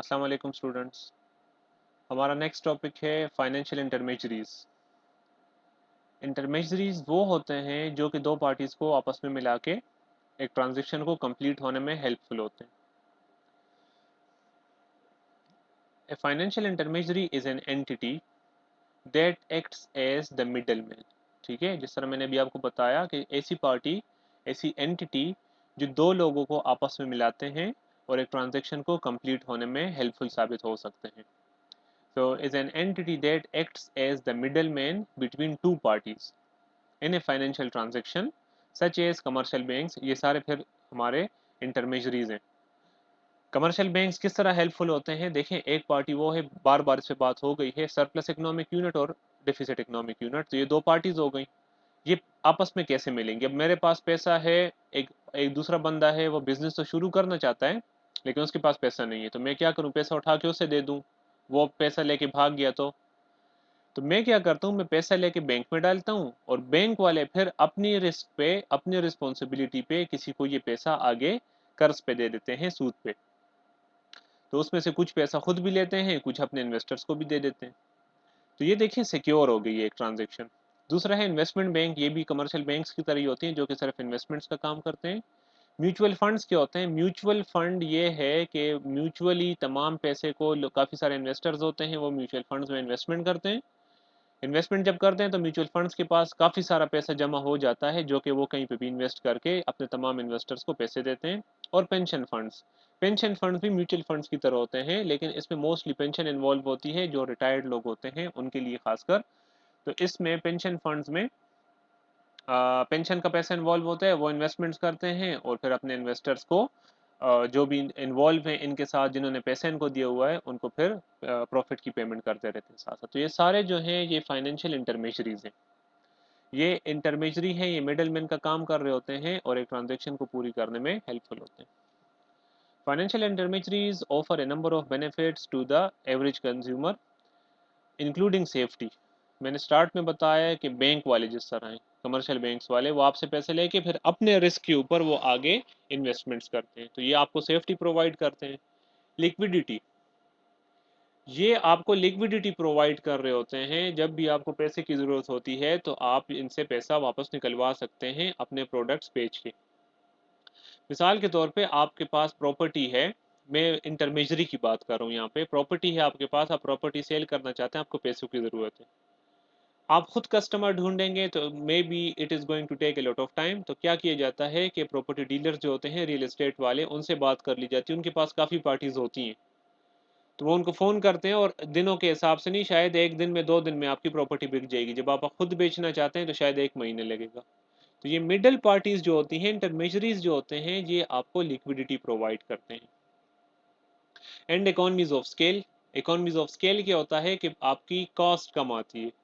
अस्सलाम वालेकुम स्टूडेंट्स। हमारा नेक्स्ट टॉपिक है फाइनेंशियल इंटरमेशरीज। इंटरमेशरीज वो होते हैं जो कि दो पार्टीज को आपस में मिला के एक ट्रांजेक्शन को कंप्लीट होने में हेल्पफुल होते हैं। A financial intermediary is an entity that acts as the middleman. ठीक है, जिस तरह मैंने अभी आपको बताया कि ऐसी पार्टी, ऐसी एंटिटी जो दो लोगों को आपस में मिलाते हैं और एक ट्रांजेक्शन को कंप्लीट होने में हेल्पफुल साबित हो सकते हैं। So is an entity that acts as the middleman between two parties in a financial transaction such as commercial banks। ये सारे फिर हमारे इंटरमेशरीज हैं। कमर्शियल बैंक्स किस तरह हेल्पफुल होते हैं? देखें, एक पार्टी वो है, बार बार इस पे बात हो गई है, सरप्लस इकोनॉमिक यूनिट और डिफिसिट इकोनॉमिक यूनिट। तो ये दो पार्टीज हो गई, ये आपस में कैसे मिलेंगे? अब मेरे पास पैसा है, एक एक दूसरा बंदा है, वो बिजनेस तो शुरू करना चाहता है लेकिन उसके पास पैसा नहीं है, तो मैं क्या करूं? पैसा उठा के उसे दे दूं, वो पैसा लेके भाग गया तो मैं क्या करता हूँ, मैं पैसा लेके बैंक में डालता हूँ और बैंक वाले फिर अपनी रिस्क पे, अपनी रिस्पॉन्सिबिलिटी पे किसी को ये पैसा आगे कर्ज पे दे देते हैं, सूद पे। तो उसमें से कुछ पैसा खुद भी लेते हैं, कुछ अपने इन्वेस्टर्स को भी दे देते हैं। तो ये देखिए सिक्योर हो गई है एक ट्रांजेक्शन। दूसरा है इन्वेस्टमेंट बैंक। ये भी कमर्शियल बैंक्स की तरह ही होती हैं जो कि सिर्फ इन्वेस्टमेंट्स का काम करते हैं। म्यूचुअल फंड्स क्या होते हैं? म्यूचुअल फंड ये है कि म्यूचुअली तमाम पैसे को काफ़ी सारे इन्वेस्टर्स होते हैं, वो म्यूचुअल फंड्स में इन्वेस्टमेंट करते हैं। इन्वेस्टमेंट जब करते हैं तो म्यूचुअल फंड्स के पास काफ़ी सारा पैसा जमा हो जाता है जो कि वो कहीं पे भी इन्वेस्ट करके अपने तमाम इन्वेस्टर्स को पैसे देते हैं। और पेंशन फंड्स भी म्यूचुअल फंड्स की तरह होते हैं, लेकिन इसमें मोस्टली पेंशन इन्वॉल्व होती है, जो रिटायर्ड लोग होते हैं उनके लिए खासकर। तो इसमें पेंशन फंड्स में पेंशन का पैसा इन्वॉल्व होता है, वो इन्वेस्टमेंट्स करते हैं और फिर अपने इन्वेस्टर्स को जो भी इन्वॉल्व हैं इनके साथ, जिन्होंने पैसा इनको दिया हुआ है, उनको फिर प्रॉफिट की पेमेंट करते रहते हैं साथ साथ। तो ये सारे जो हैं ये फाइनेंशियल इंटरमेशरीज हैं। ये इंटरमेशरी हैं, ये मिडल मैन का काम कर रहे होते हैं और एक ट्रांजेक्शन को पूरी करने में हेल्पफुल होते हैं। Financial intermediaries offer a number of benefits to the average consumer including safety. मैंने स्टार्ट में बताया है कि बैंक वाले जिस तरह हैं, कमर्शियल बैंक्स वाले, वो आपसे पैसे लेके फिर अपने रिस्क के ऊपर वो आगे इन्वेस्टमेंट्स करते हैं, तो ये आपको सेफ्टी प्रोवाइड करते हैं। लिक्विडिटी, ये आपको लिक्विडिटी प्रोवाइड कर रहे होते हैं, जब भी आपको पैसे की ज़रूरत होती है तो आप इनसे पैसा वापस निकलवा सकते हैं अपने प्रोडक्ट्स बेच के। मिसाल के तौर पे आपके पास प्रॉपर्टी है, मैं इंटरमेजरी की बात कर रहा हूँ, यहाँ पे प्रॉपर्टी है आपके पास, आप प्रॉपर्टी सेल करना चाहते हैं, आपको पैसों की ज़रूरत है। आप खुद कस्टमर ढूंढेंगे तो maybe it is going to take a lot of time. तो क्या किया जाता है कि प्रॉपर्टी डीलर्स जो होते हैं, रियल एस्टेट वाले, उनसे बात कर ली जाती है, उनके पास काफ़ी पार्टीज होती हैं, तो वो उनको फ़ोन करते हैं और दिनों के हिसाब से नहीं, शायद एक दिन में, 2 दिन में आपकी प्रॉपर्टी बिक जाएगी। जब आप खुद बेचना चाहते हैं तो शायद 1 महीने लगेगा। तो ये मिडल पार्टीज जो होती हैं, इंटरमेशरीज जो होते हैं, ये आपको लिक्विडिटी प्रोवाइड करते हैं। And economies of scale. Economies of scale क्या होता है कि आपकी कॉस्ट कम आती है।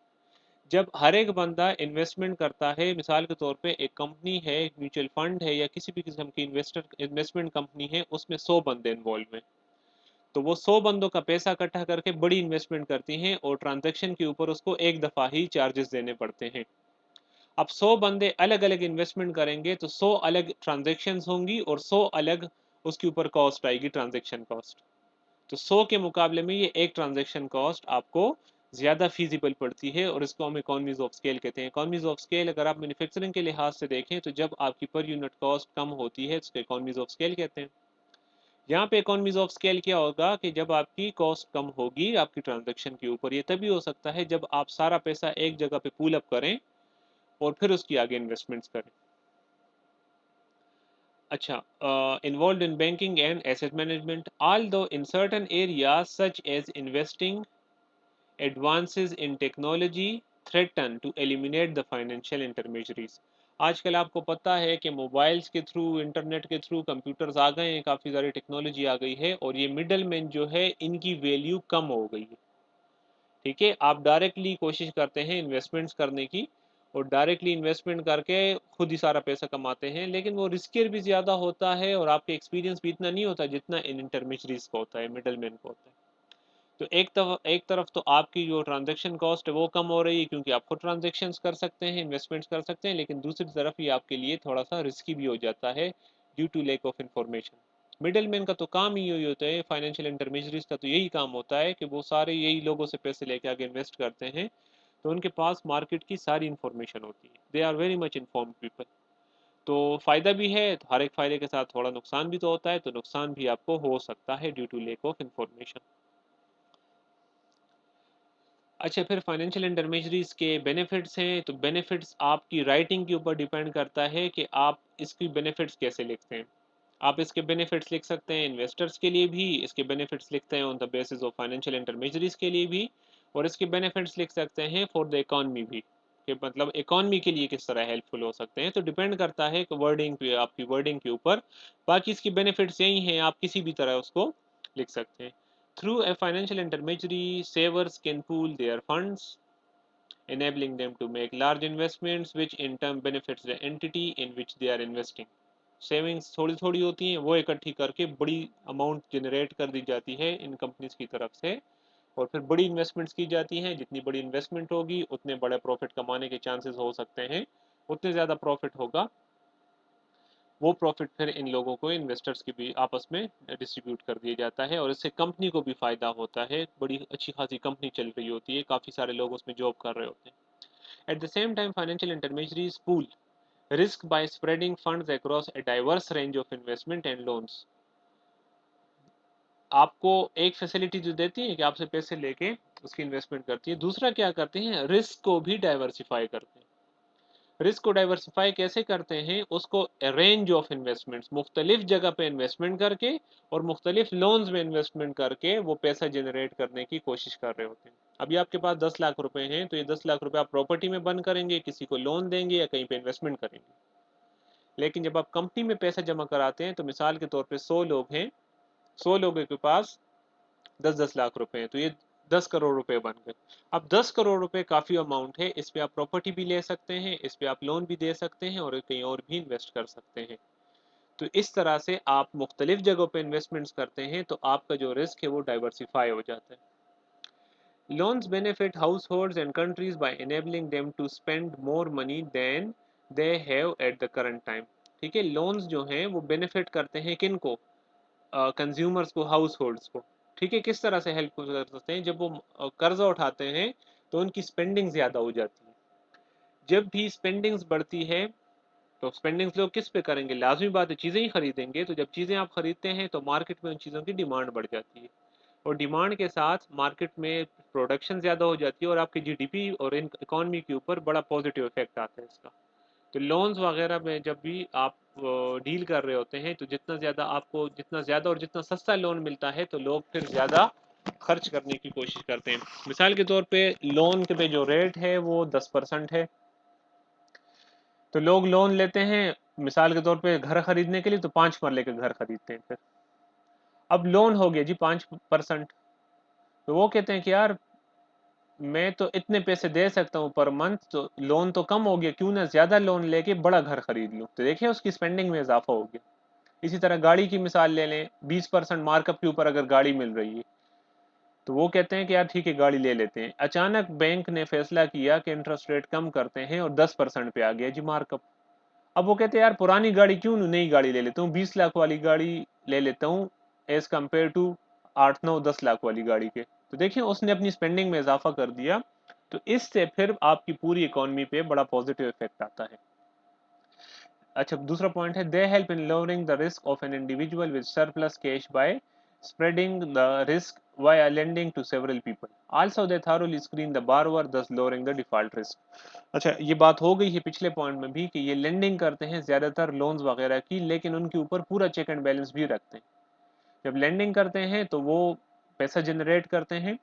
जब हर एक बंदा इन्वेस्टमेंट करता है, मिसाल के तौर पे एक कंपनी है, एक म्यूचुअल फंड है या किसी भी किस्म की इन्वेस्टमेंट कंपनी है, उसमें 100 बंदे इन्वॉल्व हैं, तो वो 100 बंदों का पैसा इकट्ठा करके बड़ी इन्वेस्टमेंट करती हैं और ट्रांजैक्शन के ऊपर उसको एक दफ़ा ही चार्जेस देने पड़ते हैं। अब 100 बंदे अलग अलग इन्वेस्टमेंट करेंगे तो 100 अलग ट्रांजैक्शंस होंगी और 100 अलग उसके ऊपर कॉस्ट आएगी, ट्रांजैक्शन कॉस्ट। तो 100 के मुकाबले में ये एक ट्रांजैक्शन कॉस्ट आपको ज़्यादा फीजिबल पड़ती है और इसको हम इकोनॉमीज ऑफ स्केल कहते हैं। इकोनॉमीज ऑफ स्केल अगर आप मैन्युफैक्चरिंग के लिहाज से देखें तो जब आपकी पर यूनिट कॉस्ट कम होती है, इसको इकोनॉमीज ऑफ स्केल कहते हैं। यहाँ पे इकोनॉमीज ऑफ स्केल क्या होगा कि जब आपकी कॉस्ट कम होगी आपकी ट्रांजैक्शन के ऊपर, ये तभी हो सकता है जब आप सारा पैसा एक जगह पे पूल अप करें और फिर उसकी आगे इन्वेस्टमेंट्स करें। अच्छा, involved in banking and asset management, although in certain areas such as investing, advances in technology threaten to eliminate the financial intermediaries। आजकल आपको पता है कि मोबाइल्स के थ्रू, इंटरनेट के थ्रू, कंप्यूटर्स आ गए हैं, काफ़ी सारी टेक्नोलॉजी आ गई है और ये मिडल मैन जो है इनकी वैल्यू कम हो गई है। ठीक है, आप डायरेक्टली कोशिश करते हैं इन्वेस्टमेंट्स करने की और डायरेक्टली इन्वेस्टमेंट करके खुद ही सारा पैसा कमाते हैं, लेकिन वो रिस्कियर भी ज़्यादा होता है और आपके एक्सपीरियंस भी इतना नहीं होता जितना इन इंटरमीडियरीज को होता है, मिडल मैन को होता है। तो एक तरफ तो आपकी जो ट्रांजैक्शन कॉस्ट है वो कम हो रही है क्योंकि आप खुद ट्रांजैक्शंस कर सकते हैं, इन्वेस्टमेंट्स कर सकते हैं, लेकिन दूसरी तरफ ये आपके लिए थोड़ा सा रिस्की भी हो जाता है due to lack of information. Middle man का तो काम ही यही होता है, फाइनेंशियल इंटरमीडियरीज का तो यही काम होता है कि वो सारे यही लोगों से पैसे लेके आगे इन्वेस्ट करते हैं, तो उनके पास मार्केट की सारी इन्फॉर्मेशन होती है, they are very much informed people. तो फायदा भी है, तो हर एक फायदे के साथ थोड़ा नुकसान भी तो होता है, तो नुकसान भी आपको हो सकता है due to lack of information. अच्छा, फिर फाइनेंशियल इंटरमीडियरीज के बेनिफिट्स हैं, तो बेनिफिट्स आपकी राइटिंग के ऊपर डिपेंड करता है कि आप इसकी बेनिफिट्स कैसे लिखते हैं। आप इसके बेनिफिट्स लिख सकते हैं इन्वेस्टर्स के लिए भी, इसके बेनिफिट्स लिखते हैं on the basis of financial intermediaries के लिए भी, और इसके बेनिफिट्स लिख सकते हैं फॉर द इकोनॉमी भी, कि मतलब इकोनॉमी के लिए किस तरह हेल्पफुल हो सकते हैं। तो डिपेंड करता है कि वर्डिंग पे, आपकी वर्डिंग के ऊपर। बाकी इसकी बेनिफिट्स यही हैं, आप किसी भी तरह उसको लिख सकते हैं। Through a financial intermediary, savers can pool their funds, enabling them to make large investments, which in turn benefits the entity in which they are investing. Savings थोड़ी थोड़ी होती हैं, वो इकट्ठी करके बड़ी अमाउंट जनरेट कर दी जाती है इन कंपनीज की तरफ से, और फिर बड़ी इन्वेस्टमेंट्स की जाती हैं। जितनी बड़ी इन्वेस्टमेंट होगी उतने बड़े प्रॉफिट कमाने के चांसेस हो सकते हैं, उतने ज़्यादा प्रॉफिट होगा, वो प्रॉफिट फिर इन लोगों को, इन्वेस्टर्स के भी आपस में डिस्ट्रीब्यूट कर दिया जाता है, और इससे कंपनी को भी फायदा होता है। बड़ी अच्छी खासी कंपनी चल रही होती है, काफ़ी सारे लोग उसमें जॉब कर रहे होते हैं। At the same time financial intermediaries pool risk by spreading funds across a diverse range of investment and loans. आपको एक फैसिलिटी जो देती है कि आपसे पैसे लेके उसकी इन्वेस्टमेंट करती है, दूसरा क्या करते हैं, रिस्क को भी डाइवर्सिफाई करते हैं। रिस्क को डाइवर्सिफाई कैसे करते हैं, उसको रेंज ऑफ इन्वेस्टमेंट्स, मुख्तलिफ जगह पे इन्वेस्टमेंट करके और मुख्तलिफ लोन्स में इन्वेस्टमेंट करके वो पैसा जनरेट करने की कोशिश कर रहे होते हैं। अभी आपके पास 10 लाख रुपए हैं, तो ये 10 लाख रुपए आप प्रॉपर्टी में बंद करेंगे, किसी को लोन देंगे या कहीं पे इन्वेस्टमेंट करेंगे। लेकिन जब आप कंपनी में पैसा जमा कराते हैं, तो मिसाल के तौर पर 100 लोग हैं, 100 लोगों के पास 10-10 लाख रुपए हैं, तो ये 10 करोड़ रुपए बन गए। अब 10 करोड़ रुपए काफ़ी अमाउंट है, इस पे आप प्रॉपर्टी भी ले सकते हैं, इस पे आप लोन भी दे सकते हैं और कहीं और भी इन्वेस्ट कर सकते हैं। तो इस तरह से आप मुख्तलिफ जगहों पे इन्वेस्टमेंट्स करते हैं, तो आपका जो रिस्क है वो डाइवर्सिफाई हो जाता है। Loans benefit households and countries by enabling them to spend more money than they have at the current time। ठीक है, लोन्स जो हैं वो बेनिफिट करते हैं किन को, कंज्यूमर्स को, हाउस होल्ड्स को। ठीक है, किस तरह से हेल्प कर सकते हैं, जब वो कर्जा उठाते हैं तो उनकी स्पेंडिंग ज़्यादा हो जाती है। जब भी स्पेंडिंग्स बढ़ती है, तो स्पेंडिंग्स लोग किस पे करेंगे, लाजमी बात है चीज़ें ही खरीदेंगे, तो जब चीज़ें आप खरीदते हैं तो मार्केट में उन चीज़ों की डिमांड बढ़ जाती है, और डिमांड के साथ मार्केट में प्रोडक्शन ज़्यादा हो जाती है, और आपकी जीडीपी और इकोनॉमी के ऊपर बड़ा पॉजिटिव इफेक्ट आता है इसका। तो लोन्स वगैरह में जब भी आप डील कर रहे होते हैं, तो जितना ज़्यादा आपको, जितना ज़्यादा और जितना सस्ता लोन मिलता है, तो लोग फिर ज़्यादा खर्च करने की कोशिश करते हैं। मिसाल के तौर पे लोन के पे जो रेट है वो 10% है, तो लोग लोन लेते हैं मिसाल के तौर पे घर खरीदने के लिए, तो 5 मरले के घर खरीदते हैं फिर। अब लोन हो गया जी 5%, तो वो कहते हैं कि यार मैं तो इतने पैसे दे सकता हूँ पर मंथ, तो लोन तो कम हो गया, क्यों ना ज्यादा लोन लेके बड़ा घर खरीद लूँ, तो देखिए उसकी स्पेंडिंग में इजाफा हो गया। इसी तरह गाड़ी की मिसाल ले लें, 20% मार्कअप के ऊपर अगर गाड़ी मिल रही है, तो वो कहते हैं कि यार ठीक है गाड़ी ले लेते हैं। अचानक बैंक ने फैसला किया कि इंटरेस्ट रेट कम करते हैं और 10% पे आ गया जी मार्कअप। अब वो कहते हैं यार पुरानी गाड़ी क्यों नई गाड़ी ले लेता हूँ, 20 लाख वाली गाड़ी ले लेता हूँ एज कम्पेयर टू 8-9-10 लाख वाली गाड़ी के। तो देखिए उसने अपनी स्पेंडिंग में इजाफा कर दिया, तो इससे फिर आपकी पूरी इकोनॉमी पे बड़ा पॉजिटिव इफेक्ट आता है। अच्छा, दूसरा पॉइंट है, they help in lowering the risk of an individual with surplus cash by spreading the risk via lending to several people. Also, they thoroughly screen the borrower, thus lowering the default risk. अच्छा, ये बात हो गई है पिछले point में भी कि ये लेंडिंग करते हैं ज़्यादातर लोन्स वगैरह की, लेकिन उनके ऊपर पूरा चेक एंड बैलेंस भी रखते हैं। जब लेंडिंग करते हैं तो वो पैसा जनरेट करते हैं,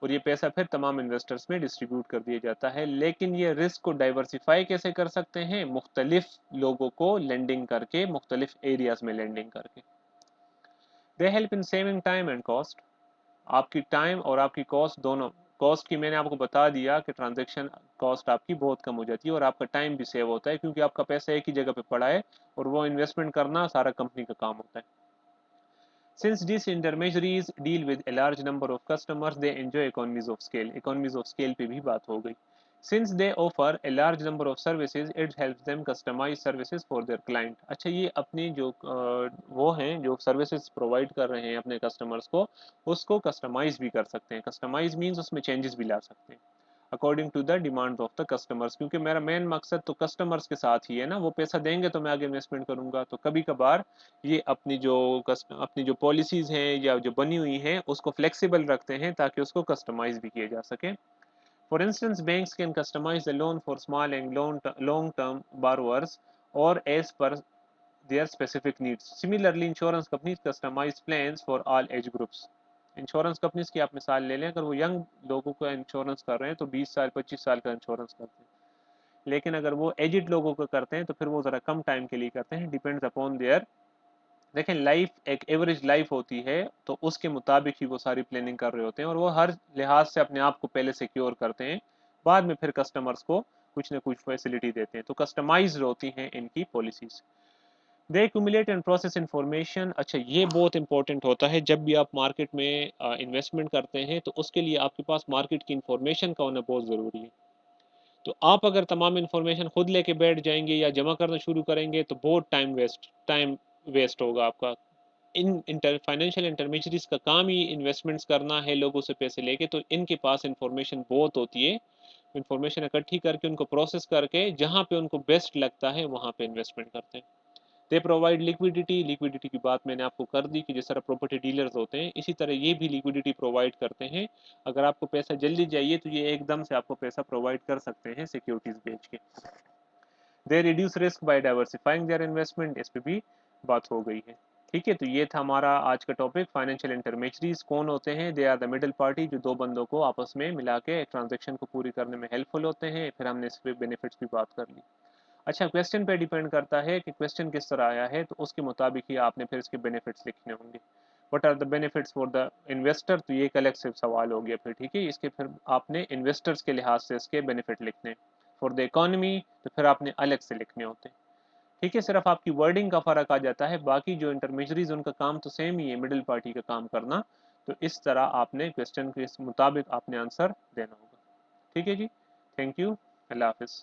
और ये पैसा फिर तमाम इन्वेस्टर्स में डिस्ट्रीब्यूट कर दिया जाता है। लेकिन ये रिस्क को डाइवर्सिफाई कैसे कर सकते हैं, मुख्तलिफ लोगों को लेंडिंग करके, मुख्तलिफ एरियाज में लेंडिंग करके। They help in saving time and cost. आपकी टाइम और आपकी कॉस्ट दोनों, कॉस्ट की मैंने आपको बता दिया कि ट्रांजैक्शन कॉस्ट आपकी बहुत कम हो जाती है, और आपका टाइम भी सेव होता है, क्योंकि आपका पैसा एक ही जगह पे पड़ा है और वो इन्वेस्टमेंट करना सारा कंपनी का काम होता है। Since these intermediaries deal with a large number of customers, they enjoy economies of scale। economies of scale पे भी बात हो गई Since they offer a large number of services, it helps them customize services for their client. अच्छा, ये अपनी जो वो हैं जो सर्विसेज प्रोवाइड कर रहे हैं अपने कस्टमर्स को, उसको कस्टमाइज भी कर सकते हैं. कस्टमाइज मीन्स उसमें चेंजेस भी ला सकते हैं according to the demand of the customers, क्योंकि मेरा मेन मकसद तो कस्टमर्स के साथ ही है ना. वो पैसा देंगे तो मैं आगे इन्वेस्टमेंट करूंगा. तो कभी कभार ये अपनी जो पॉलिसीज हैं या जो बनी हुई हैं उसको फ्लेक्सिबल रखते हैं ताकि उसको कस्टमाइज भी किया जा सके. For instance, banks can customize the loan for small and long-term borrowers or as per their specific needs. Similarly, insurance companies customize plans for all age groups. Insurance companies की आप मिसाल ले लें, अगर वो यंग लोगों का इंश्योरेंस कर रहे हैं तो 20 साल 25 साल का इंश्योरेंस करते हैं. लेकिन अगर वो एजिड लोगों को करते हैं तो फिर वो ज़रा कम टाइम के लिए करते हैं. Depends upon their. देखें, लाइफ एक एवरेज लाइफ होती है तो उसके मुताबिक ही वो सारी प्लानिंग कर रहे होते हैं और वो हर लिहाज से अपने आप को पहले सिक्योर करते हैं. बाद में फिर कस्टमर्स को कुछ ना कुछ फैसिलिटी देते हैं. तो कस्टमाइज होती हैं इनकी policies. They accumulate and process information. अच्छा, ये बहुत इंपॉर्टेंट होता है जब भी आप मार्केट में इन्वेस्टमेंट करते हैं तो उसके लिए आपके पास मार्केट की इन्फॉर्मेशन का होना बहुत ज़रूरी है. तो आप अगर तमाम इन्फॉर्मेशन खुद लेके बैठ जाएंगे या जमा करना शुरू करेंगे तो बहुत टाइम वेस्ट होगा आपका. इन फाइनेंशियल इंटरमीडियरीज का काम ही इन्वेस्टमेंट्स करना है लोगों से पैसे लेके. तो इनके पास इंफॉर्मेशन बहुत होती है. इंफॉर्मेशन इकट्ठी करके उनको प्रोसेस करके जहाँ पे उनको बेस्ट लगता है वहाँ पे इन्वेस्टमेंट करते हैं. दे प्रोवाइड लिक्विडिटी की बात मैंने आपको कर दी कि जिस तरह प्रॉपर्टी डीलर्स होते हैं इसी तरह ये भी लिक्विडिटी प्रोवाइड करते हैं. अगर आपको पैसा जल्दी चाहिए तो ये एकदम से आपको पैसा प्रोवाइड कर सकते हैं सिक्योरिटीज बेच के. They reduce risk by diversifying their investment. इस पे भी बात हो गई है. ठीक है, तो ये था हमारा आज का टॉपिक. फाइनेंशियल इंटरमेडियरीज कौन होते हैं? They are the middle party, जो दो बंदों को आपस में मिला के ट्रांजेक्शन को पूरी करने में हेल्पफुल होते हैं. फिर हमने इस पे बेनिफिट्स भी बात कर ली. अच्छा, क्वेश्चन पे डिपेंड करता है कि क्वेश्चन किस तरह आया है तो उसके मुताबिक ही आपने फिर इसके बेनिफिट्स लिखने होंगे. What are the benefits for the investor? तो ये कलेक्टिव सवाल हो गया फिर. ठीक है, इसके फिर आपने इन्वेस्टर्स के लिहाज से इसके बेनिफिट लिखने. फॉर द इकोनॉमी तो फिर आपने अलग से लिखने होते हैं. ठीक है, सिर्फ आपकी वर्डिंग का फर्क आ जाता है. बाकी जो इंटरमीडियरीज उनका काम तो सेम ही है, मिडिल पार्टी का काम करना. तो इस तरह आपने क्वेश्चन के मुताबिक आपने आंसर देना होगा. ठीक है जी, थैंक यू, अल्लाह हाफिज़.